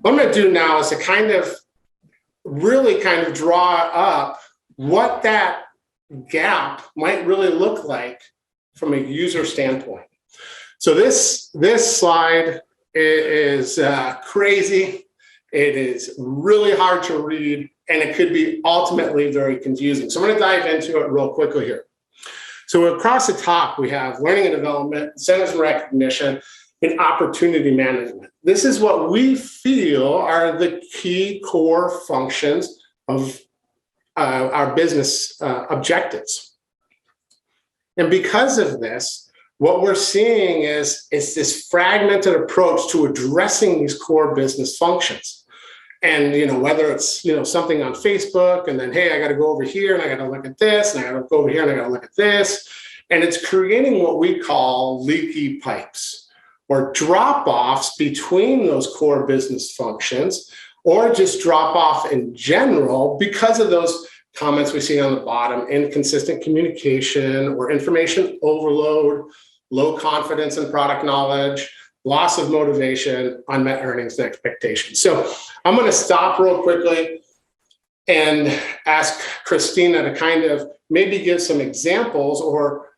what I'm going to do now is to really draw up what that gap might really look like from a user standpoint. So this slide is crazy. It is really hard to read, and it could be ultimately very confusing. So I'm going to dive into it real quickly here. So across the top, we have learning and development, incentives and recognition, and opportunity management. This is what we feel are the key core functions of our business objectives. And because of this, what we're seeing is this fragmented approach to addressing these core business functions. And, whether it's, something on Facebook and then, hey, I got to go over here and I got to look at this and I got to go over here and I got to look at this. And it's creating what we call leaky pipes or drop-offs between those core business functions, or just drop-off in general because of those comments we see on the bottom: inconsistent communication or information overload, low confidence in product knowledge, loss of motivation, unmet earnings and expectations. So I'm going to stop real quickly and ask Christina to maybe give some examples or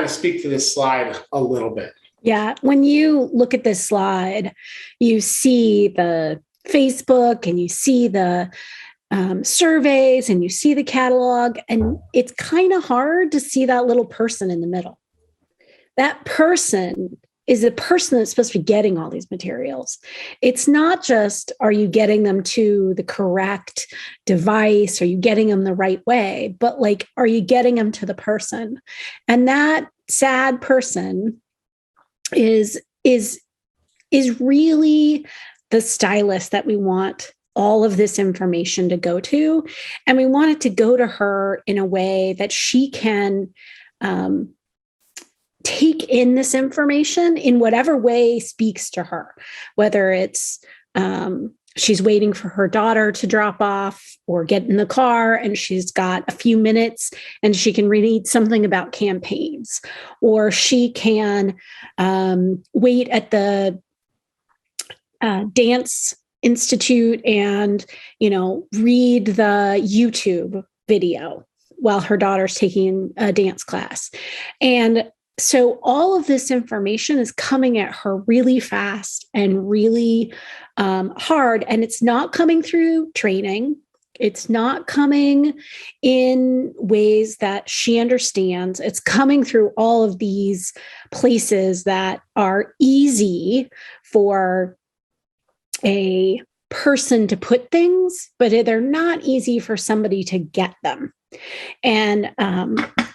speak to this slide a little bit. Yeah. When you look at this slide, you see the Facebook and you see the surveys and you see the catalog, and it's kind of hard to see that little person in the middle. That person is the person that's supposed to be getting all these materials. It's not just, are you getting them to the correct device? Are you getting them the right way? But are you getting them to the person? And that sad person is really the stylist that we want all of this information to go to. And we want it to go to her in a way that she can take in this information in whatever way speaks to her, whether it's she's waiting for her daughter to drop off or get in the car and she's got a few minutes and she can read something about campaigns, or she can wait at the dance institute and, read the YouTube video while her daughter's taking a dance class. And so all of this information is coming at her really fast and really hard. And it's not coming through training. It's not coming in ways that she understands. It's coming through all of these places that are easy for a person to put things, but they're not easy for somebody to get them. And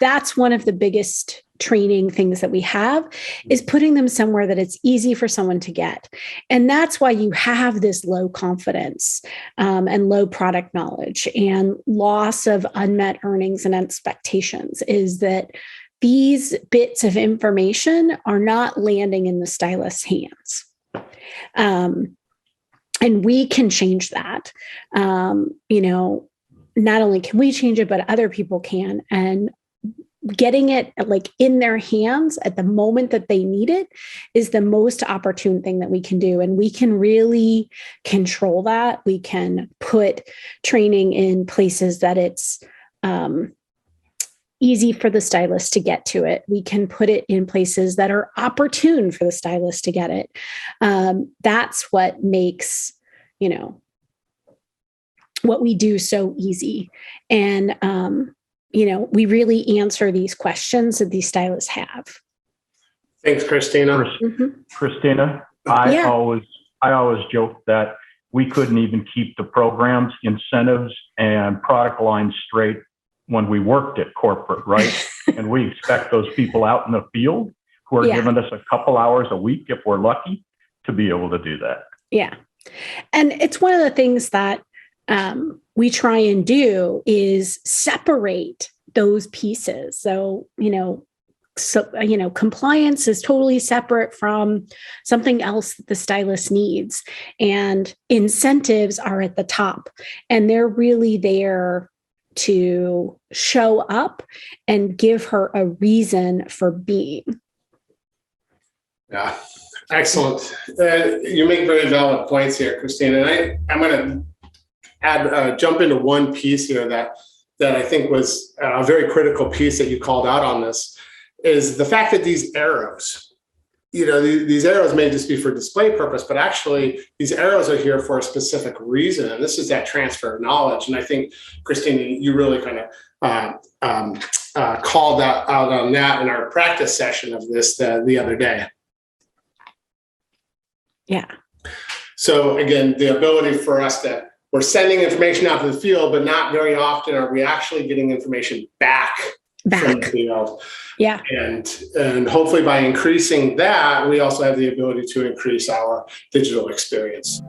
that's one of the biggest training things that we have, is putting them somewhere that it's easy for someone to get. And that's why you have this low confidence and low product knowledge and loss of unmet earnings and expectations, is that these bits of information are not landing in the stylist's hands. And we can change that. Not only can we change it, but other people can. And getting it in their hands at the moment that they need it is the most opportune thing that we can do. And we can really control that. We can put training in places that it's easy for the stylist to get to it. We can put it in places that are opportune for the stylist to get it. That's what makes, what we do so easy. And, we really answer these questions that these stylists have. Thanks, Christina. Christina, I always joke that we couldn't even keep the programs, incentives, and product lines straight when we worked at corporate, right? And we expect those people out in the field who are giving us a couple hours a week, if we're lucky, to be able to do that. Yeah. And it's one of the things that we try and do is separate those pieces. So, compliance is totally separate from something else that the stylist needs. And incentives are at the top, and they're really there to show up and give her a reason for being. Yeah. Excellent. You make very valid points here, Christine. And I'm going to jump into one piece here that I think was a very critical piece that you called out on this, is the fact that these arrows, these arrows may just be for display purpose, but actually these arrows are here for a specific reason. And this is that transfer of knowledge. And I think, Christine, you really kind of called that out on that in our practice session of this the other day. Yeah. So again, the ability for us we're sending information out to the field, but not very often are we actually getting information back. From the field. Yeah. And hopefully by increasing that, we also have the ability to increase our digital experience.